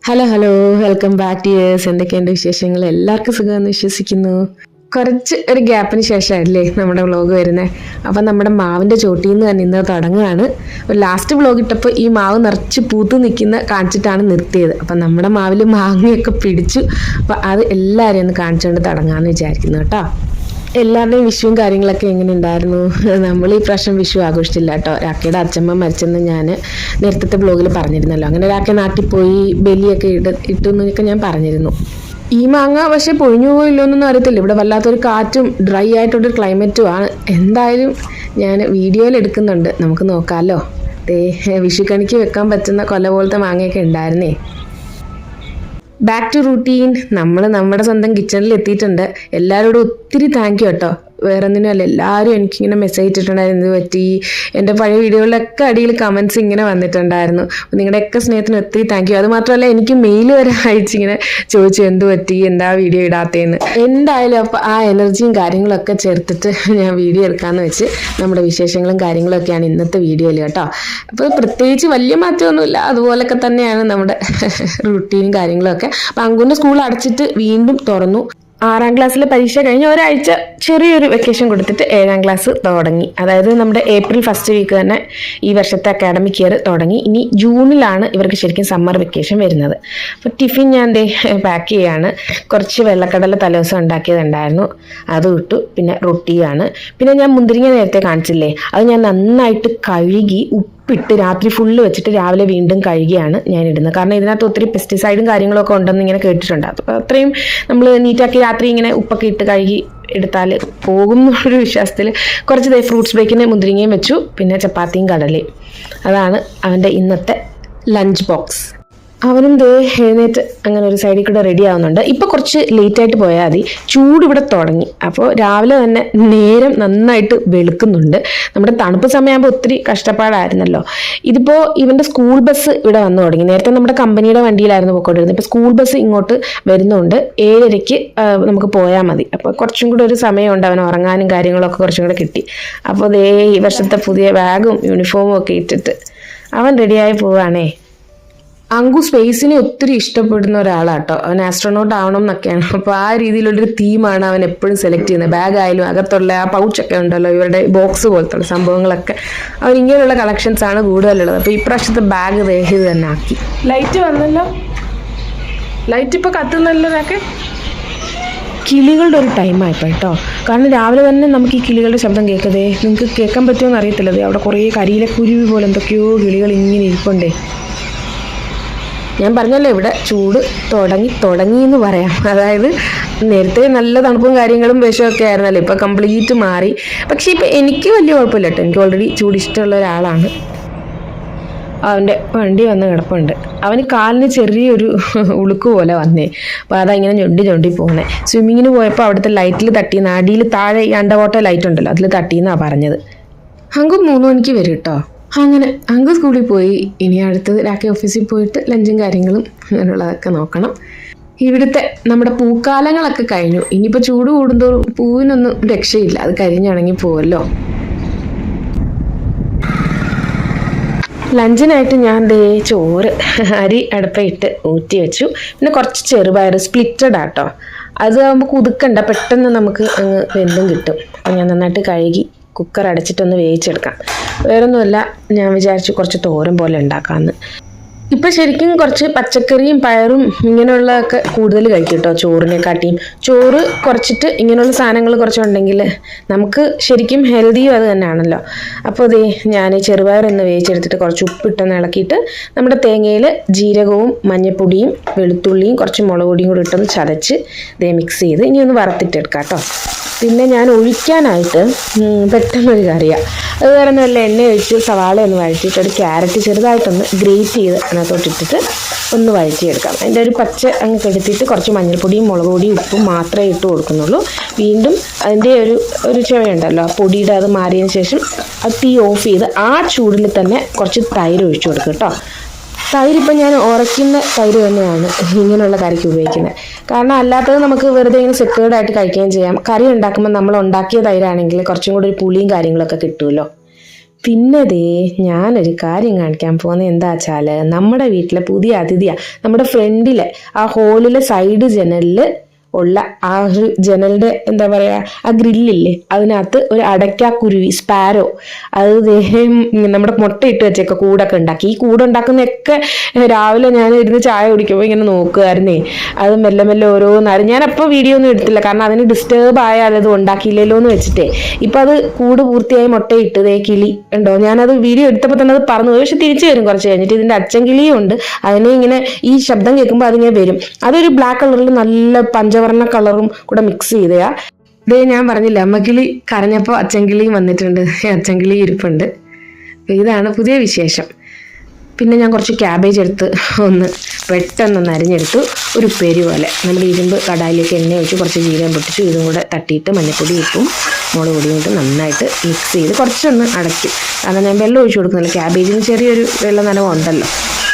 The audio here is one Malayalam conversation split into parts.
Hello, welcome back to years. എന്തൊക്കെയുണ്ട് വിശേഷങ്ങൾ? എല്ലാവർക്കും സുഖമെന്ന് വിശ്വസിക്കുന്നു. കുറച്ച് ഒരു ഗ്യാപ്പിന് ശേഷമല്ലേ നമ്മുടെ വ്ളോഗ് വരുന്നത്. അപ്പം നമ്മുടെ മാവിൻ്റെ ചോട്ടിൽ നിന്ന് തന്നെ ഇന്ന് തുടങ്ങുകയാണ്. ഒരു ലാസ്റ്റ് വ്ളോഗ് ഇട്ടപ്പോൾ ഈ മാവ് നിറച്ച് പൂത്ത് നിൽക്കുന്ന കാണിച്ചിട്ടാണ് നിർത്തിയത്. അപ്പം നമ്മുടെ മാവിൽ മാങ്ങയൊക്കെ പിടിച്ചു. അപ്പം അത് എല്ലാവരെയും ഒന്ന് കാണിച്ചുകൊണ്ട് തുടങ്ങാമെന്ന് വിചാരിക്കുന്നു കേട്ടോ. എല്ലാവരുടെയും വിഷുവും കാര്യങ്ങളൊക്കെ എങ്ങനെ ഉണ്ടായിരുന്നു? നമ്മൾ ഈ പ്രാവശ്യം വിഷു ആഘോഷിച്ചില്ല കേട്ടോ. രാഖയുടെ അച്ഛമ്മ മരിച്ചെന്ന് ഞാൻ നേരത്തെ ബ്ലോഗിൽ പറഞ്ഞിരുന്നല്ലോ. അങ്ങനെ രാഖ നാട്ടിൽ പോയി ബലിയൊക്കെ ഇട്ടു എന്നൊക്കെ ഞാൻ പറഞ്ഞിരുന്നു. ഈ മാങ്ങ പക്ഷെ പൊഴിഞ്ഞു പോയില്ലോ എന്നൊന്നും അറിയത്തില്ല. ഇവിടെ വല്ലാത്തൊരു കാറ്റും ഡ്രൈ ആയിട്ടുള്ളൊരു ക്ലൈമറ്റുമാണ്. എന്തായാലും ഞാൻ വീഡിയോയിൽ എടുക്കുന്നുണ്ട്, നമുക്ക് നോക്കാമല്ലോ. വിഷുക്കണിക്ക് വെക്കാൻ പറ്റുന്ന കൊല പോലത്തെ മാങ്ങയൊക്കെ ഉണ്ടായിരുന്നേ. Back to routine. നമ്മൾ നമ്മുടെ സ്വന്തം കിച്ചണിൽ എത്തിയിട്ടുണ്ട്. എല്ലാവരോടും ഒത്തിരി താങ്ക് യു കേട്ടോ. വേറെ ഒന്നിനും അല്ല, എല്ലാവരും എനിക്കിങ്ങനെ മെസ്സേജ് ഇട്ടിട്ടുണ്ടായിരുന്നു എന്ത് പറ്റി. എൻ്റെ പഴയ വീഡിയോകളിലൊക്കെ അടിയിൽ കമൻറ്റ്സ് ഇങ്ങനെ വന്നിട്ടുണ്ടായിരുന്നു. നിങ്ങളുടെയൊക്കെ സ്നേഹത്തിന് ഒത്തിരി താങ്ക് യു. അതുമാത്രമല്ല എനിക്ക് മെയിൽ വരെ അയച്ചിങ്ങനെ ചോദിച്ചു എന്ത് പറ്റി, എന്താ വീഡിയോ ഇടാത്തേന്ന്. എന്തായാലും അപ്പോൾ ആ എനർജിയും കാര്യങ്ങളൊക്കെ ചേർത്തിട്ട് ഞാൻ വീഡിയോ എടുക്കാമെന്ന് വെച്ച് നമ്മുടെ വിശേഷങ്ങളും കാര്യങ്ങളൊക്കെയാണ് ഇന്നത്തെ വീഡിയോയിൽ കേട്ടോ. അപ്പോൾ പ്രത്യേകിച്ച് വലിയ മാറ്റമൊന്നുമില്ല, അതുപോലൊക്കെ തന്നെയാണ് നമ്മുടെ റൂട്ടീനും കാര്യങ്ങളൊക്കെ. അപ്പം അങ്കുവിൻ്റെ സ്കൂൾ അടച്ചിട്ട് വീണ്ടും തുറന്നു. 6ാം ക്ലാസ്സിലെ പരീക്ഷ കഴിഞ്ഞ് ഒരാഴ്ച ചെറിയൊരു വെക്കേഷൻ കൊടുത്തിട്ട് 7ാം ക്ലാസ് തുടങ്ങി. അതായത് നമ്മുടെ ഏപ്രിൽ ഫസ്റ്റ് വീക്ക് തന്നെ ഈ വർഷത്തെ അക്കാഡമിക് ഇയർ തുടങ്ങി. ഇനി ജൂണിലാണ് ഇവർക്ക് ശരിക്കും സമ്മർ വെക്കേഷൻ വരുന്നത്. അപ്പോൾ ടിഫിൻ ഞാൻ പാക്ക് ചെയ്യാണ്. കുറച്ച് വെള്ളക്കടല തലേദിവസം ഉണ്ടാക്കിയതുണ്ടായിരുന്നു, അത് ഇട്ടു. പിന്നെ റൊട്ടിയാണ്. പിന്നെ ഞാൻ മുന്തിരിങ്ങ നേരത്തെ കാണിച്ചില്ലേ, അത് ഞാൻ നന്നായിട്ട് കഴുകി ഉപ്പിട്ട് രാത്രി ഫുള്ള് വെച്ചിട്ട് രാവിലെ വീണ്ടും കഴുകിയാണ് ഞാൻ ഇടുന്നത്. കാരണം ഇതിനകത്ത് ഒത്തിരി പെസ്റ്റിസൈഡും കാര്യങ്ങളൊക്കെ ഉണ്ടെന്ന് ഇങ്ങനെ കേട്ടിട്ടുണ്ട്. അപ്പോൾ അത്രയും നമ്മൾ നീറ്റാക്കി രാത്രി ഇങ്ങനെ ഉപ്പൊക്കെ ഇട്ട് കഴുകി എടുത്താൽ പോകും എന്നൊരു വിശ്വാസത്തിൽ കുറച്ച് ഫ്രൂട്ട്സ് ബ്രേക്കിന് മുന്തിരിങ്ങയും വെച്ചു. പിന്നെ ചപ്പാത്തിയും കടലയും. അതാണ് അവൻ്റെ ഇന്നത്തെ ലഞ്ച് ബോക്സ്. അവനും എഴുന്നേറ്റ് അങ്ങനെ ഒരു സൈഡിൽ കൂടെ റെഡി ആവുന്നുണ്ട്. ഇപ്പോൾ കുറച്ച് ലേറ്റായിട്ട് പോയാൽ മതി, ചൂട് ഇവിടെ തുടങ്ങി. അപ്പോൾ രാവിലെ തന്നെ നേരം നന്നായിട്ട് വെളുക്കുന്നുണ്ട്. നമ്മുടെ തണുപ്പ് സമയമാകുമ്പോൾ ഒത്തിരി കഷ്ടപ്പാടായിരുന്നല്ലോ. ഇതിപ്പോൾ ഇവൻ്റെ സ്കൂൾ ബസ് ഇവിടെ വന്നു തുടങ്ങി. നേരത്തെ നമ്മുടെ കമ്പനിയുടെ വണ്ടിയിലായിരുന്നു പോയിക്കൊണ്ടിരുന്നത്. ഇപ്പോൾ സ്കൂൾ ബസ് ഇങ്ങോട്ട് വരുന്നുണ്ട്. 7:30 നമുക്ക് പോയാൽ മതി. അപ്പോൾ കുറച്ചും കൂടെ ഒരു സമയമുണ്ട് അവൻ ഉറങ്ങാനും കാര്യങ്ങളൊക്കെ കുറച്ചും കൂടെ കിട്ടി. അപ്പോൾ ഈ വർഷത്തെ പുതിയ ബാഗും യൂണിഫോമും ഒക്കെ ഇട്ടിട്ട് അവൻ റെഡിയായി പോവുകയാണേ. അങ്കു സ്പേസിനെ ഒത്തിരി ഇഷ്ടപ്പെടുന്ന ഒരാളാട്ടോ. അവൻ ആസ്ട്രോനോട്ട് ആവണം എന്നൊക്കെയാണ്. അപ്പോൾ ആ രീതിയിലുള്ളൊരു തീമാണ് അവൻ എപ്പോഴും സെലക്ട് ചെയ്യുന്നത്. ബാഗായാലും അകത്തുള്ള ആ പൗച്ചൊക്കെ ഉണ്ടല്ലോ, ഇവരുടെ ബോക്സ് പോലത്തുള്ള സംഭവങ്ങളൊക്കെ അവൻ ഇങ്ങനെയുള്ള കളക്ഷൻസ് ആണ് കൂടുതലുള്ളത്. അപ്പോൾ ഇപ്രാവശ്യത്തെ ബാഗ് ഇത് തന്നെ ആക്കി. ലൈറ്റ് വന്നല്ലോ, ലൈറ്റ് ഇപ്പോൾ കത്തുന്നല്ലോ. ഒക്കെ കിളികളുടെ ഒരു ടൈമായിപ്പോൾ കേട്ടോ. കാരണം രാവിലെ തന്നെ നമുക്ക് ഈ കിളികളുടെ ശബ്ദം കേൾക്കതേ. നിങ്ങൾക്ക് കേൾക്കാൻ പറ്റുമോ എന്ന് അറിയത്തില്ലതേ. അവിടെ കുറേ കരിയിലെ കുരുവി പോലെ എന്തൊക്കെയോ കിളികൾ ഇങ്ങനെ ഇരിപ്പുണ്ടേ. ഞാൻ പറഞ്ഞല്ലോ ഇവിടെ ചൂട് തുടങ്ങി എന്ന് പറയാം. അതായത് നേരത്തെ നല്ല തണുപ്പും കാര്യങ്ങളും വിഷമൊക്കെ ആയിരുന്നല്ലോ, ഇപ്പോൾ കംപ്ലീറ്റ് മാറി. പക്ഷേ ഇപ്പോൾ എനിക്ക് വലിയ കുഴപ്പമില്ല കേട്ടോ. എനിക്ക് ഓൾറെഡി ചൂട് ഇഷ്ടമുള്ള ഒരാളാണ്. അവൻ്റെ വണ്ടി വന്ന് കിടപ്പുണ്ട്. അവന് കാലിന് ചെറിയൊരു ഉളുക്ക് പോലെ വന്നേ. അപ്പോൾ അതാ ഇങ്ങനെ ഞൊണ്ടി പോകുന്നത്. സ്വിമ്മിങ്ങിന് പോയപ്പോൾ അവിടുത്തെ ലൈറ്റിൽ തട്ടിയെന്ന്, അടിയിൽ താഴെ ഈ അണ്ടർവാട്ടർ ലൈറ്റ് ഉണ്ടല്ലോ, അതിൽ തട്ടിയെന്നാണ് പറഞ്ഞത്. അങ്കു 3 മണിക്ക് വരും കേട്ടോ. അങ്ങനെ അങ്കു സ്കൂളിൽ പോയി. ഇനി അടുത്തത് രാഖ ഓഫീസിൽ പോയിട്ട് ലഞ്ചും കാര്യങ്ങളും അങ്ങനെയുള്ളതൊക്കെ നോക്കണം. ഇവിടുത്തെ നമ്മുടെ പൂക്കാലങ്ങളൊക്കെ കഴിഞ്ഞു. ഇനിയിപ്പോൾ ചൂട് കൂടുന്തോറും പൂവിനൊന്നും രക്ഷയില്ല, അത് കരിഞ്ഞുണങ്ങി പോവല്ലോ. ലഞ്ചിനായിട്ട് ഞാൻ ചോറ് അരി അടുപ്പയിട്ട് ഊറ്റി വെച്ചു. പിന്നെ കുറച്ച് ചെറുപയർ സ്പ്ലിറ്റഡ് ആട്ടോ. അത് ആകുമ്പോൾ കുതുക്കണ്ട, പെട്ടെന്ന് നമുക്ക് അങ്ങ് വെന്തും കിട്ടും. അപ്പം ഞാൻ നന്നായിട്ട് കഴുകി കുക്കർ അടച്ചിട്ടൊന്ന് വേവിച്ചെടുക്കാം. വേറൊന്നുമല്ല, ഞാൻ വിചാരിച്ചു കുറച്ച് തോരൻ പോലെ ഉണ്ടാക്കാമെന്ന്. ഇപ്പം ശരിക്കും കുറച്ച് പച്ചക്കറിയും പയറും ഇങ്ങനെയുള്ളതൊക്കെ കൂടുതൽ കഴിക്കും കേട്ടോ ചോറിനെക്കാട്ടിയും. ചോറ് കുറച്ചിട്ട് ഇങ്ങനെയുള്ള സാധനങ്ങൾ കുറച്ചുണ്ടെങ്കിൽ നമുക്ക് ശരിക്കും ഹെൽത്തിയും അത് തന്നെയാണല്ലോ. അപ്പോൾ ഞാൻ ചെറുപയറൊന്ന് വേവിച്ചെടുത്തിട്ട് കുറച്ച് ഉപ്പിട്ടൊന്ന് ഇളക്കിയിട്ട് നമ്മുടെ തേങ്ങയിൽ ജീരകവും മഞ്ഞൾപ്പൊടിയും വെളുത്തുള്ളിയും കുറച്ച് മുളക് പൊടിയും കൂടി ഇട്ടൊന്ന് ചതച്ച് മിക്സ് ചെയ്ത് ഇനി ഒന്ന് വറുത്തിട്ടെടുക്കാം കേട്ടോ. പിന്നെ ഞാൻ ഒഴിക്കാനായിട്ട് പെട്ടെന്നൊരു കറിയാണ്. അത് വേറെ നല്ല എണ്ണ ഒഴിച്ച് സവാള ഒന്ന് വഴറ്റിയിട്ട് ഒരു ക്യാരറ്റ് ചെറുതായിട്ടൊന്ന് ഗ്രേറ്റ് ചെയ്ത് അതിനകത്തോട്ടിട്ടിട്ട് ഒന്ന് വഴറ്റിയെടുക്കാം. അതിൻ്റെ ഒരു പച്ച അങ്ങ് കെടുത്തിയിട്ട് കുറച്ച് മഞ്ഞൾപ്പൊടിയും മുളക് പൊടിയും ഉപ്പും മാത്രമേ ഇട്ട് കൊടുക്കുന്നുള്ളൂ. വീണ്ടും അതിൻ്റെ ഒരു ചുവയുണ്ടല്ലോ, ആ പൊടിയുടെ അത് മാറിയതിന് ശേഷം അത് തീ ഓഫ് ചെയ്ത് ആ ചൂടിൽ തന്നെ കുറച്ച് തൈര് ഒഴിച്ചു കൊടുക്കും കേട്ടോ. തൈര് ഇപ്പം ഞാൻ ഉറയ്ക്കുന്ന തൈര് തന്നെയാണ് ഇങ്ങനെയുള്ള കറിക്ക് ഉപയോഗിക്കുന്നത്. കാരണം അല്ലാത്തത് നമുക്ക് വെറുതെ ഇങ്ങനെ സെക്യൂർഡായിട്ട് കഴിക്കുകയും ചെയ്യാം. കറി ഉണ്ടാക്കുമ്പോൾ നമ്മൾ ഉണ്ടാക്കിയ തൈരാണെങ്കിൽ കുറച്ചും കൂടി ഒരു പുളിയും കാര്യങ്ങളൊക്കെ കിട്ടുമല്ലോ. പിന്നെ ഞാനൊരു കാര്യം കാണിക്കാൻ പോകുന്നത് എന്താ വെച്ചാൽ നമ്മുടെ വീട്ടിലെ പുതിയ അതിഥിയാണ്. നമ്മുടെ ഫ്രണ്ടിലെ ആ ഹോളിലെ സൈഡ് ജനലിൽ ഉള്ള ആ ഒരു ജനലിന്റെ എന്താ പറയാ ആ ഗ്രില്ലില്ലേ, അതിനകത്ത് ഒരു അടയ്ക്കാക്കുരുവി സ്പാരോ അത് നമ്മുടെ മുട്ടയിട്ട് വെച്ചൊക്കെ കൂടൊക്കെ ഉണ്ടാക്കി. ഈ കൂടുണ്ടാക്കുന്നതൊക്കെ രാവിലെ ഞാൻ ഇരുന്ന് ചായ കുടിക്കുമ്പോൾ ഇങ്ങനെ നോക്കുമായിരുന്നേ. അത് മെല്ലെ മെല്ലെ ഓരോന്നായിരുന്നു. ഞാൻ അപ്പോൾ വീഡിയോ ഒന്നും എടുത്തില്ല, കാരണം അതിന് ഡിസ്റ്റർബ് ആയാൽ അത് ഉണ്ടാക്കിയില്ലല്ലോ എന്ന് വെച്ചിട്ടേ. ഇപ്പം അത് കൂട് പൂർത്തിയായി മുട്ടയിട്ട് കിളി ഉണ്ടോ. ഞാനത് വീഡിയോ എടുത്തപ്പോൾ തന്നെ അത് പറഞ്ഞു പോയി. പക്ഷെ തിരിച്ചു വരും കുറച്ച് കഴിഞ്ഞിട്ട്. ഇതിന്റെ അച്ഛൻ കിളിയും ഉണ്ട്, അതിനെ ഇങ്ങനെ ഈ ശബ്ദം കേൾക്കുമ്പോൾ അതിങ്ങനെ വരും. അതൊരു ബ്ലാക്ക് കളറിൽ നല്ല പഞ്ചവർണ്ണ കളറും കൂടെ മിക്സ് ചെയ്തയാ. ഞാൻ പറഞ്ഞില്ല, അമ്മക്കിളി കരഞ്ഞപ്പോൾ അച്ഛൻകിളിയും വന്നിട്ടുണ്ട്, അച്ഛൻകിളി ഇരിപ്പുണ്ട്. ഇതാണ് പുതിയ വിശേഷം. പിന്നെ ഞാൻ കുറച്ച് ക്യാബേജ് എടുത്ത് പെട്ടെന്ന് അരിഞ്ഞെടുത്തു. ഒരു ഉപ്പേരി പോലെ നമ്മുടെ ഇരുമ്പ് കടായിലേക്ക് എണ്ണ ഒഴിച്ച് കുറച്ച് ജീരകം പൊട്ടിച്ചു. ഇതും കൂടെ തട്ടിയിട്ട് മഞ്ഞൾപ്പൊടി ഉപ്പും മുളക് പൊടിയും ഇട്ട് നന്നായിട്ട് മിക്സ് ചെയ്ത് കുറച്ചൊന്ന് അടയ്ക്കും. കാരണം ഞാൻ വെള്ളം ഒഴിച്ചു കൊടുക്കുന്നില്ല, ക്യാബേജിന് ചെറിയൊരു വെള്ളം നനവുണ്ടല്ലോ.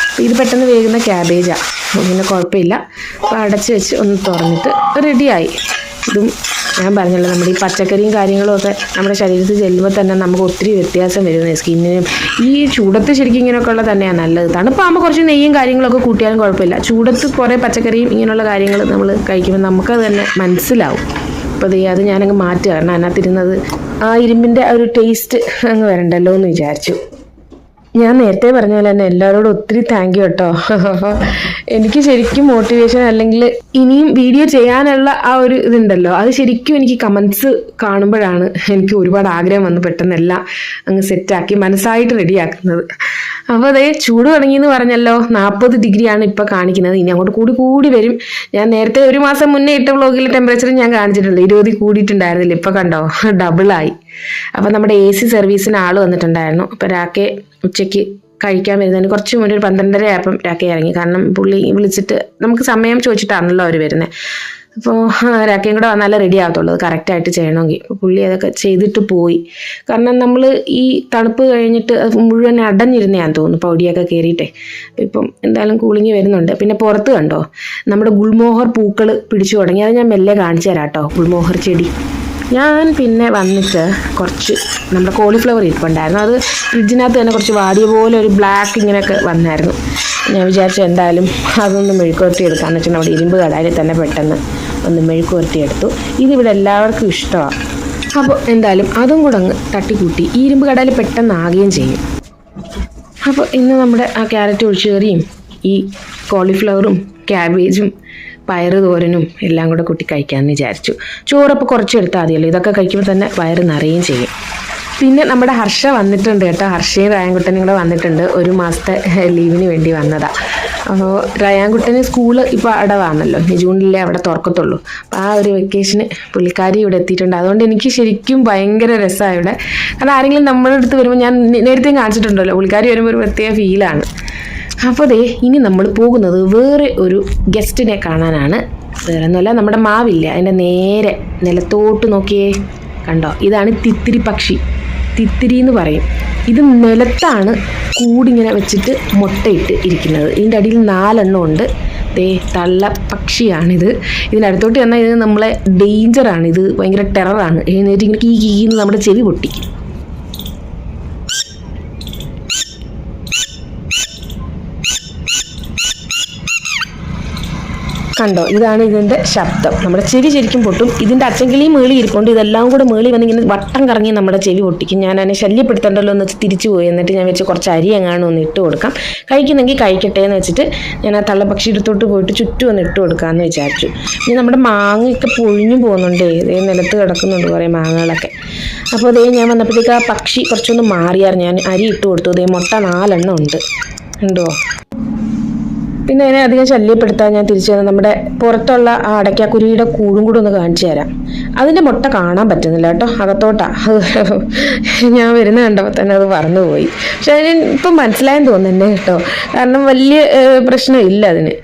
അപ്പോൾ ഇത് പെട്ടെന്ന് വേകുന്ന ക്യാബേജാണ്, പിന്നെ കുഴപ്പമില്ല. അപ്പോൾ അടച്ച് വെച്ച് ഒന്ന് തുറന്നിട്ട് റെഡിയായി. ഇതും ഞാൻ പറഞ്ഞല്ലോ, നമ്മുടെ ഈ പച്ചക്കറിയും കാര്യങ്ങളും ഒക്കെ നമ്മുടെ ശരീരത്തിൽ ചെല്ലുമ്പോൾ തന്നെ നമുക്ക് ഒത്തിരി വ്യത്യാസം വരുന്നത് സ്കിന്നിനും. ഈ ചൂടത്ത് ശരിക്കും ഇങ്ങനെയൊക്കെ ഉള്ള തന്നെയാണ് നല്ലത്. തണുപ്പാകുമ്പോൾ കുറച്ച് നെയ്യും കാര്യങ്ങളൊക്കെ കൂട്ടിയാലും കുഴപ്പമില്ല. ചൂടത്ത് കുറേ പച്ചക്കറിയും ഇങ്ങനെയുള്ള കാര്യങ്ങൾ നമ്മൾ കഴിക്കുമ്പോൾ നമുക്കത് തന്നെ മനസ്സിലാവും. അപ്പോൾ അത് ഞാനങ്ങ് മാറ്റുക, കാരണം അതിനകത്തിരുന്നത് ആ ഇരുമ്പിൻ്റെ ഒരു ടേസ്റ്റ് അങ്ങ് വരണ്ടല്ലോ എന്ന് വിചാരിച്ചു. ഞാൻ നേരത്തെ പറഞ്ഞ പോലെ തന്നെ എല്ലാവരോടും ഒത്തിരി താങ്ക് യു കേട്ടോ. എനിക്ക് ശരിക്കും മോട്ടിവേഷൻ, അല്ലെങ്കിൽ ഇനിയും വീഡിയോ ചെയ്യാനുള്ള ആ ഒരു ഇതുണ്ടല്ലോ, അത് ശരിക്കും എനിക്ക് കമൻസ് കാണുമ്പോഴാണ് എനിക്ക് ഒരുപാട് ആഗ്രഹം വന്ന് പെട്ടെന്ന് എല്ലാം അങ്ങ് സെറ്റാക്കി മനസ്സായിട്ട് റെഡിയാക്കുന്നത്. അപ്പോൾ ചൂട് തുടങ്ങിയെന്ന് പറഞ്ഞല്ലോ, 40 ഡിഗ്രിയാണ് ഇപ്പോൾ കാണിക്കുന്നത്. ഇനി അങ്ങോട്ട് കൂടി വരും. ഞാൻ നേരത്തെ ഒരു മാസം മുന്നേ ഇട്ട വ്ളോഗിൽ ടെമ്പറേച്ചർ ഞാൻ കാണിച്ചിട്ടുണ്ട്, 20 കൂടിയിട്ടുണ്ടായിരുന്നില്ല. ഇപ്പോൾ കണ്ടോ, ഡബിളായി. അപ്പോൾ നമ്മുടെ AC സർവീസിന് ആൾ വന്നിട്ടുണ്ടായിരുന്നു. അപ്പോൾ രാക്കെ ഉച്ചയ്ക്ക് കഴിക്കാൻ വരുന്നതിന് കുറച്ച് മുന്നേ ഒരു 12:30 ആയപ്പം രാക്കെ ഇറങ്ങി. കാരണം പുള്ളി വിളിച്ചിട്ട് നമുക്ക് സമയം ചോദിച്ചിട്ടാണല്ലോ അവർ വരുന്നത്. അപ്പോൾ രാക്കയും കൂടെ വന്നാലേ റെഡി ആകത്തുള്ളൂ, അത് കറക്റ്റായിട്ട് ചെയ്യണമെങ്കിൽ. അപ്പോൾ പുള്ളി അതൊക്കെ ചെയ്തിട്ട് പോയി. കാരണം നമ്മൾ ഈ തണുപ്പ് കഴിഞ്ഞിട്ട് അത് മുഴുവൻ അടഞ്ഞിരുന്നയാന്ന് തോന്നുന്നു, പൊടിയൊക്കെ കയറിയിട്ടേ. ഇപ്പം എന്തായാലും കൂളിങ് വരുന്നുണ്ട്. പിന്നെ പുറത്ത് കണ്ടോ നമ്മുടെ ഗുൽമോഹർ പൂക്കൾ പിടിച്ചു തുടങ്ങി. അത് ഞാൻ മെല്ലെ കാണിച്ചു തരാം കേട്ടോ, ഗുൽമോഹർ ചെടി. ഞാൻ പിന്നെ വന്നിട്ട് കുറച്ച് നമ്മുടെ കോളിഫ്ലവർ ഇരിപ്പുണ്ടായിരുന്നു. അത് ഫ്രിഡ്ജിനകത്ത് തന്നെ കുറച്ച് വാടിയ പോലെ ഒരു ബ്ലാക്ക് ഇങ്ങനെയൊക്കെ വന്നായിരുന്നു. ഞാൻ വിചാരിച്ചു എന്തായാലും അതൊന്ന് മെഴുക്കുവരട്ടി എടുക്കാമെന്ന് വെച്ചാൽ നമ്മുടെ ഇരുമ്പ് കടായിൽ തന്നെ പെട്ടെന്ന് ഒന്ന് മെഴുക്കുവരട്ടി എടുത്തു. ഇതിവിടെ എല്ലാവർക്കും ഇഷ്ടമാണ്. അപ്പോൾ എന്തായാലും അതും കൂടെ അങ്ങ് തട്ടിക്കൂട്ടി ഈ ഇരുമ്പ് കടായിൽ പെട്ടെന്ന് ആകുകയും ചെയ്യും. അപ്പോൾ ഇന്ന് നമ്മുടെ ആ ക്യാരറ്റ് ഒഴിച്ചുകറിയും ഈ കോളിഫ്ലവറും ക്യാബേജും പയറ് തോരനും എല്ലാം കൂടെ കൂട്ടി കഴിക്കാമെന്ന് വിചാരിച്ചു. ചോറപ്പോൾ കുറച്ചെടുത്താൽ മതിയല്ലോ, ഇതൊക്കെ കഴിക്കുമ്പോൾ തന്നെ വയറ് നിറയുകയും ചെയ്യും. പിന്നെ നമ്മുടെ ഹർഷ വന്നിട്ടുണ്ട് കേട്ടോ. ഹർഷയും റയാൻകുട്ടനും കൂടെ വന്നിട്ടുണ്ട്. 1 മാസത്തെ ലീവിന് വേണ്ടി വന്നതാണ്. അപ്പോൾ റയാൻകുട്ടന് സ്കൂള് ഇപ്പോൾ അടവാണല്ലോ, ജൂണിലേ അവിടെ തുറക്കത്തുള്ളൂ. അപ്പോൾ ആ ഒരു വെക്കേഷന് പുള്ളിക്കാരി ഇവിടെ എത്തിയിട്ടുണ്ട്. അതുകൊണ്ട് എനിക്ക് ശരിക്കും ഭയങ്കര രസമാണ് ഇവിടെ. കാരണം ആരെങ്കിലും നമ്മുടെ അടുത്ത് വരുമ്പോൾ, ഞാൻ നേരത്തെയും കാണിച്ചിട്ടുണ്ടല്ലോ, പുള്ളിക്കാരി വരുമ്പോൾ ഒരു പ്രത്യേക ഫീലാണ്. അപ്പോൾ ഇനി നമ്മൾ പോകുന്നത് വേറെ ഒരു ഗസ്റ്റിനെ കാണാനാണ്. വേറെ ഒന്നുമല്ല, നമ്മുടെ മാവില്ല അതിൻ്റെ നേരെ നിലത്തോട്ട് നോക്കിയേ, കണ്ടോ, ഇതാണ് തിത്തിരി പക്ഷി. തിത്തിരി എന്ന് പറയും. ഇത് നിലത്താണ് കൂടിങ്ങനെ വെച്ചിട്ട് മുട്ടയിട്ട് ഇരിക്കുന്നത്. ഇതിൻ്റെ അടിയിൽ 4 എണ്ണം ഉണ്ട്. തള്ള പക്ഷിയാണിത്. ഇതിനടുത്തോട്ട് വന്നാൽ ഇത് നമ്മളെ ഡേഞ്ചറാണ്, ഇത് ഭയങ്കര ടെററാണ്. എഴുന്നേറ്റ് ഇങ്ങനെ കീന്ന് നമ്മുടെ ചെവി പൊട്ടിക്കും. കണ്ടോ, ഇതാണ് ഇതിൻ്റെ ശബ്ദം. നമ്മുടെ ചെവി ശരിക്കും പൊട്ടും. ഇതിൻ്റെ അച്ചൻകിളിയും മേളി ഇരിപ്പുണ്ട്. ഇതെല്ലാം കൂടെ മേളി വന്ന് ഇങ്ങനെ വട്ടം കറങ്ങി നമ്മുടെ ചെവി പൊട്ടിക്കും. ഞാൻ അതിനെ ശല്യപ്പെടുത്തണ്ടല്ലോ എന്ന് വെച്ച് തിരിച്ചു പോയി. എന്നിട്ട് ഞാൻ വെച്ച് കുറച്ച് അരി എങ്ങാനും ഒന്ന് ഇട്ട് കൊടുക്കാം, കഴിക്കുന്നെങ്കിൽ കഴിക്കട്ടെ എന്ന് വെച്ചിട്ട് ഞാൻ ആ തള്ളപ്പക്ഷി എടുത്തോട്ട് പോയിട്ട് ചുറ്റും ഒന്ന് ഇട്ട് കൊടുക്കാമെന്ന് വിചാരിച്ചു. ഇനി നമ്മുടെ മാങ്ങയൊക്കെ പൊഴിഞ്ഞു പോകുന്നുണ്ട്, നിലത്ത് കിടക്കുന്നുണ്ട് കുറേ മാങ്ങകളൊക്കെ. അപ്പോൾ ഞാൻ വന്നപ്പോഴത്തേക്ക് ആ പക്ഷി കുറച്ചൊന്ന് മാറിയായിരുന്നു. ഞാൻ അരി ഇട്ട് കൊടുത്തു. മുട്ട 4 എണ്ണം ഉണ്ട്, ഉണ്ടോ. പിന്നെ അതിനെ അധികം ശല്യപ്പെടുത്താൻ ഞാൻ തിരിച്ചു വന്നത് നമ്മുടെ പുറത്തുള്ള ആ അടയ്ക്കാക്കുരുവിയുടെ കൂടും കൂടെ ഒന്ന് കാണിച്ചു തരാം. അതിൻ്റെ മുട്ട കാണാൻ പറ്റുന്നില്ല കേട്ടോ, അകത്തോട്ടാ. ഞാൻ വരുന്ന കണ്ടപ്പോൾ തന്നെ അത് പറന്നുപോയി. പക്ഷെ അതിന് ഇപ്പം മനസ്സിലായെന്ന് തോന്നുന്നുണ്ട് കേട്ടോ, കാരണം വലിയ പ്രശ്നമില്ല അതിന്.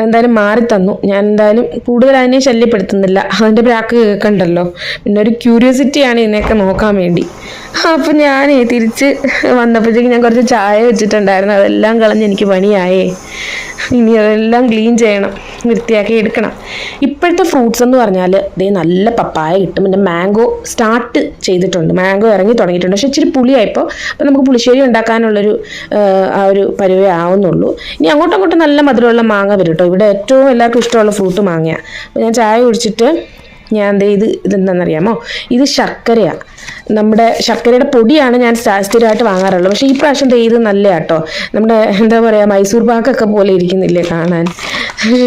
എന്തായാലും മാറി തന്നു. ഞാൻ എന്തായാലും കൂടുതൽ അതിനെ ശല്യപ്പെടുത്തുന്നില്ല, അതിൻ്റെ ബ്രാക്ക് കേൾക്കണ്ടല്ലോ. പിന്നെ ഒരു ക്യൂരിയോസിറ്റിയാണ് ഇതിനെയൊക്കെ നോക്കാൻ വേണ്ടി. അപ്പം ഞാൻ തിരിച്ച് വന്നപ്പോഴത്തേക്ക് ഞാൻ കുറച്ച് ചായ വെച്ചിട്ടുണ്ടായിരുന്നു, അതെല്ലാം കളഞ്ഞ് എനിക്ക് പണിയായേ. ഇനി അതെല്ലാം ക്ലീൻ ചെയ്യണം, വൃത്തിയാക്കി എടുക്കണം. ഇപ്പോഴത്തെ ഫ്രൂട്ട്സ് എന്ന് പറഞ്ഞാൽ ദേ നല്ല പപ്പായ കിട്ടും, പിന്നെ മാംഗോ സ്റ്റാർട്ട് ചെയ്തിട്ടുണ്ട്, മാംഗോ ഇറങ്ങി തുടങ്ങിയിട്ടുണ്ട്. പക്ഷെ ഇച്ചിരി പുളിയായിപ്പോൾ അപ്പോൾ നമുക്ക് പുളിശ്ശേരി ഉണ്ടാക്കാനുള്ളൊരു ആ ഒരു പരുവേ ആവുന്നുള്ളൂ. ഇനി അങ്ങോട്ടും നല്ല മധുരമുള്ള മാങ്ങ വരും കേട്ടോ. ഇവിടെ ഏറ്റവും എല്ലാവർക്കും ഇഷ്ടമുള്ള ഫ്രൂട്ട് മാങ്ങയാണ്. അപ്പോൾ ഞാൻ ചായ കുടിച്ചിട്ട് ഞാൻ ഇതെന്താണെന്നറിയാമോ, ഇത് ശർക്കരയാണ്. നമ്മുടെ ശർക്കരയുടെ പൊടിയാണ് ഞാൻ സ്ഥിരമായിട്ട് വാങ്ങാറുള്ളത്. പക്ഷേ ഈ പ്രാവശ്യം ഇത് നല്ല കേട്ടോ, നമ്മുടെ എന്താ പറയുക മൈസൂർ പാക്കൊക്കെ പോലെ ഇരിക്കുന്നില്ലേ കാണാൻ.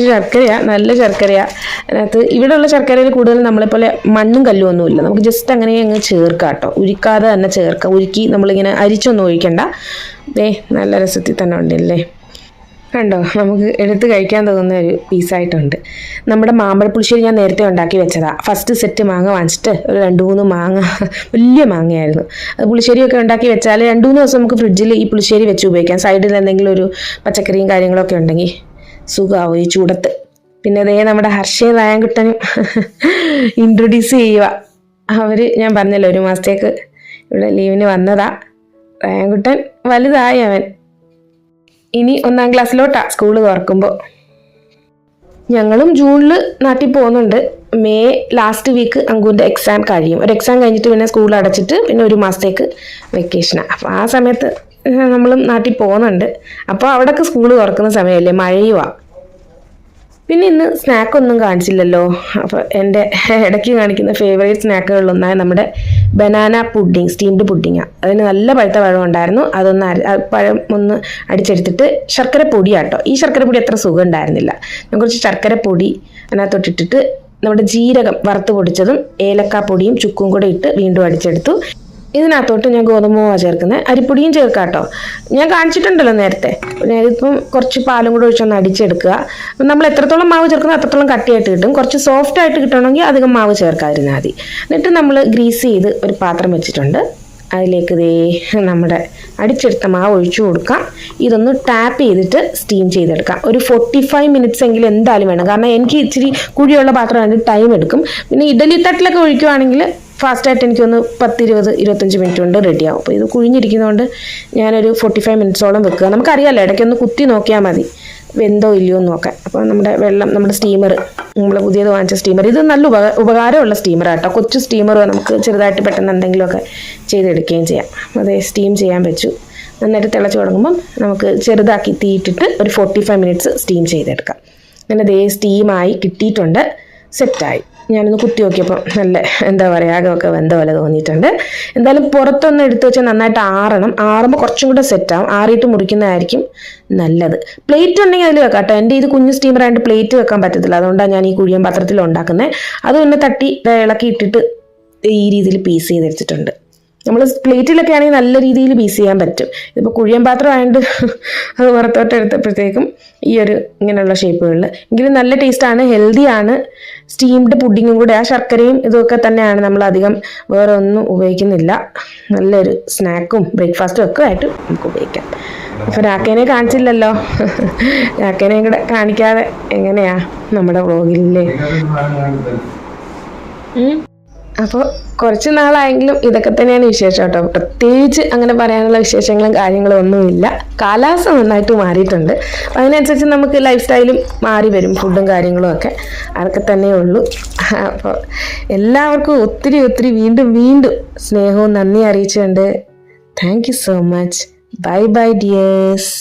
ശർക്കരയാണ്, നല്ല ശർക്കരയാണ്. അതിനകത്ത് ഇവിടെയുള്ള ശർക്കരയിൽ കൂടുതൽ നമ്മളെപ്പോലെ മണ്ണും കല്ലും ഒന്നുമില്ല. നമുക്ക് ജസ്റ്റ് അങ്ങനെ അങ്ങ് ചേർക്കാം കേട്ടോ, ഉരുക്കാതെ തന്നെ ചേർക്കാം. ഉരുക്കി നമ്മളിങ്ങനെ അരിച്ചൊന്നും ഒഴിക്കണ്ട. നല്ല രസത്തിൽ തന്നെ ഉണ്ടല്ലേ, കണ്ടോ. നമുക്ക് എടുത്ത് കഴിക്കാൻ തോന്നുന്ന ഒരു പീസായിട്ടുണ്ട്. നമ്മുടെ മാമ്പഴപ്പുളിശ്ശേരി ഞാൻ നേരത്തെ ഉണ്ടാക്കി വെച്ചതാണ്. ഫസ്റ്റ് സെറ്റ് മാങ്ങ വാങ്ങിച്ചിട്ട് ഒരു 2-3 മാങ്ങ, വലിയ മാങ്ങയായിരുന്നു. അത് പുളിശ്ശേരിയൊക്കെ ഉണ്ടാക്കി വെച്ചാൽ 2-3 ദിവസം നമുക്ക് ഫ്രിഡ്ജിൽ ഈ പുളിശ്ശേരി വെച്ച് ഉപയോഗിക്കാം. സൈഡിൽ എന്തെങ്കിലും ഒരു പച്ചക്കറിയും കാര്യങ്ങളൊക്കെ ഉണ്ടെങ്കിൽ സുഖമാവും ഈ ചൂടത്ത്. പിന്നെ നമ്മുടെ ഹർഷയും റയാൻകുട്ടനും ഇൻട്രൊഡ്യൂസ് ചെയ്യുക. അവർ ഞാൻ പറഞ്ഞല്ലോ 1 മാസത്തേക്ക് ഇവിടെ ലീവിന് വന്നതാ. റയാൻകുട്ടൻ വലുതായി, അവൻ ഇനി 1ാം ക്ലാസ്സിലോട്ടാ സ്കൂള് തുറക്കുമ്പോൾ. ഞങ്ങളും ജൂണിൽ നാട്ടിൽ പോകുന്നുണ്ട്. മെയ് ലാസ്റ്റ് വീക്ക് അങ്കുവിൻ്റെ എക്സാം കഴിയും. ഒരു എക്സാം കഴിഞ്ഞിട്ട് പിന്നെ സ്കൂൾ അടച്ചിട്ട് പിന്നെ 1 മാസത്തേക്ക് വെക്കേഷനാണ്. അപ്പോൾ ആ സമയത്ത് നമ്മളും നാട്ടിൽ പോകുന്നുണ്ട്. അപ്പോൾ അവിടെയൊക്കെ സ്കൂൾ തുറക്കുന്ന സമയമല്ലേ, മഴയുമാണ്. പിന്നെ ഇന്ന് സ്നാക്കൊന്നും കാണിച്ചില്ലല്ലോ. അപ്പോൾ എൻ്റെ ഇടയ്ക്ക് കാണിക്കുന്ന ഫേവറേറ്റ് സ്നാക്കുകളിലൊന്നായ നമ്മുടെ ബനാന പുഡിങ്, സ്റ്റീംഡ് പുഡിങ്ങാണ്. അതിന് നല്ല പഴുത്ത പഴം ഉണ്ടായിരുന്നു. പഴം ഒന്ന് അടിച്ചെടുത്തിട്ട് ശർക്കര പൊടിയാട്ടോ. ഈ ശർക്കര പൊടി അത്ര സുഖം ഉണ്ടായിരുന്നില്ല. ഞാൻ കുറച്ച് ശർക്കര പൊടി അതിനകത്തോട്ടിട്ടിട്ട് നമ്മുടെ ജീരകം വറുത്ത് പൊടിച്ചതും ഏലക്കാപ്പൊടിയും ചുക്കും കൂടെ ഇട്ട് വീണ്ടും അടിച്ചെടുത്തു. ഇതിനകത്തോട്ട് ഞാൻ ഗോതമ്പ് മാവാണ് ചേർക്കുന്നത്. അരിപ്പൊടിയും ചേർക്കാം കേട്ടോ, ഞാൻ കാണിച്ചിട്ടുണ്ടല്ലോ നേരത്തെ. ഞാനിപ്പം കുറച്ച് പാലും കൂടെ ഒഴിച്ചൊന്ന് അടിച്ചെടുക്കുക. നമ്മൾ എത്രത്തോളം മാവ് ചേർക്കുന്നോ അത്രത്തോളം കട്ടിയായിട്ട് കിട്ടും. കുറച്ച് സോഫ്റ്റ് ആയിട്ട് കിട്ടണമെങ്കിൽ അധികം മാവ് ചേർക്കാതിരുന്നാൽ മതി. എന്നിട്ട് നമ്മൾ ഗ്രീസ് ചെയ്ത് ഒരു പാത്രം വെച്ചിട്ടുണ്ട്. അതിലേക്ക് നമ്മുടെ അടിച്ചെടുത്ത മാവ് ഒഴിച്ചു കൊടുക്കാം. ഇതൊന്ന് ടാപ്പ് ചെയ്തിട്ട് സ്റ്റീം ചെയ്തെടുക്കാം. ഒരു 45 മിനിറ്റ്സ് എങ്കിലും എന്തായാലും വേണം. കാരണം എനിക്ക് ഇച്ചിരി കുഴിയുള്ള പാത്രമായിട്ട് ടൈം എടുക്കും. പിന്നെ ഇഡലി തട്ടിലൊക്കെ ഒഴിക്കുവാണെങ്കിൽ ഫാസ്റ്റായിട്ട് എനിക്കൊന്ന് 10-20-25 മിനിറ്റ് കൊണ്ട് റെഡിയാവും. അപ്പോൾ ഇത് കുഴിഞ്ഞിരിക്കുന്നതുകൊണ്ട് ഞാനൊരു 45 മിനിറ്റ്സോളം വെക്കുക. നമുക്കറിയാമല്ലോ, ഇടയ്ക്കൊന്ന് കുത്തി നോക്കിയാൽ മതി വെന്തോ ഇല്ലയോ എന്ന് നോക്കാൻ. അപ്പോൾ നമ്മുടെ സ്റ്റീമർ, നമ്മൾ പുതിയത് വാങ്ങിച്ച സ്റ്റീമർ, ഇത് നല്ല ഉപകാരമുള്ള സ്റ്റീമറാണ് കേട്ടോ. കൊച്ചു സ്റ്റീമർ, നമുക്ക് ചെറുതായിട്ട് പെട്ടെന്ന് എന്തെങ്കിലുമൊക്കെ ചെയ്തെടുക്കുകയും ചെയ്യാം. അതേ സ്റ്റീം ചെയ്യാൻ വെച്ചു. നന്നായിട്ട് തിളച്ച് തുടങ്ങുമ്പം നമുക്ക് ചെറുതാക്കി തീയിട്ടിട്ട് ഒരു 45 മിനിറ്റ്സ് സ്റ്റീം ചെയ്തെടുക്കാം. അങ്ങനെ സ്റ്റീമായി കിട്ടിയിട്ടുണ്ട്, സെറ്റായി. ഞാനൊന്ന് കുത്തി നോക്കിയപ്പോൾ നല്ല എന്താ പറയുക ആകമൊക്കെ വെന്ത പോലെ തോന്നിയിട്ടുണ്ട്. എന്തായാലും പുറത്തൊന്ന് എടുത്തു വെച്ചാൽ നന്നായിട്ട് ആറുമ്പോൾ കുറച്ചും കൂടെ സെറ്റാവും. ആറിയിട്ട് മുറിക്കുന്നതായിരിക്കും നല്ലത്. പ്ലേറ്റ് ഉണ്ടെങ്കിൽ അതിൽ വെക്കാം കേട്ടോ. എൻ്റെ ഇത് കുഞ്ഞു സ്റ്റീമറായിട്ട് പ്ലേറ്റ് വെക്കാൻ പറ്റത്തില്ല, അതുകൊണ്ടാണ് ഞാൻ ഈ കുഴിയൻ പാത്രത്തിൽ ഉണ്ടാക്കുന്നത്. അത് പിന്നെ തട്ടി ഇളക്കി ഇട്ടിട്ട് ഈ രീതിയിൽ പീസ് ചെയ്തെടുത്തിട്ടുണ്ട്. നമ്മൾ പ്ലേറ്റിലൊക്കെ ആണെങ്കിൽ നല്ല രീതിയിൽ പീസ് ചെയ്യാൻ പറ്റും. ഇതിപ്പോൾ കുഴിയൻ പാത്രം ആയതുകൊണ്ട് അത് പുറത്തോട്ട് എടുത്തപ്പോഴത്തേക്കും ഈ ഒരു ഇങ്ങനെയുള്ള ഷേപ്പുകളിൽ. എങ്കിലും നല്ല ടേസ്റ്റാണ്, ഹെൽത്തിയാണ്. സ്റ്റീംഡ് പുഡിങ്ങും കൂടെ ആ ശർക്കരയും ഇതൊക്കെ തന്നെയാണ്, നമ്മൾ അധികം വേറെ ഒന്നും ഉപയോഗിക്കുന്നില്ല. നല്ലൊരു സ്നാക്കും ബ്രേക്ക്ഫാസ്റ്റും ഒക്കെ ആയിട്ട് നമുക്ക് ഉപയോഗിക്കാം. അപ്പോൾ രാക്കേനെ കാണിച്ചില്ലല്ലോ, രാക്കേനെയും കൂടെ കാണിക്കാതെ എങ്ങനെയാ നമ്മുടെ വ്ളോഗില്ലേ. അപ്പോൾ കുറച്ച് നാളായെങ്കിലും ഇതൊക്കെ തന്നെയാണ് വിശേഷം കേട്ടോ. പ്രത്യേകിച്ച് അങ്ങനെ പറയാനുള്ള വിശേഷങ്ങളും കാര്യങ്ങളും ഒന്നുമില്ല. കാലാവസ്ഥ നന്നായിട്ട് മാറിയിട്ടുണ്ട്. അപ്പം അതിനനുസരിച്ച് നമുക്ക് ലൈഫ് സ്റ്റൈലും മാറി വരും, ഫുഡും കാര്യങ്ങളും ഒക്കെ. അതൊക്കെ തന്നെ ഉള്ളൂ. അപ്പോൾ എല്ലാവർക്കും ഒത്തിരി വീണ്ടും സ്നേഹവും നന്ദി അറിയിച്ചുകൊണ്ട് thank you so much. Bye dears.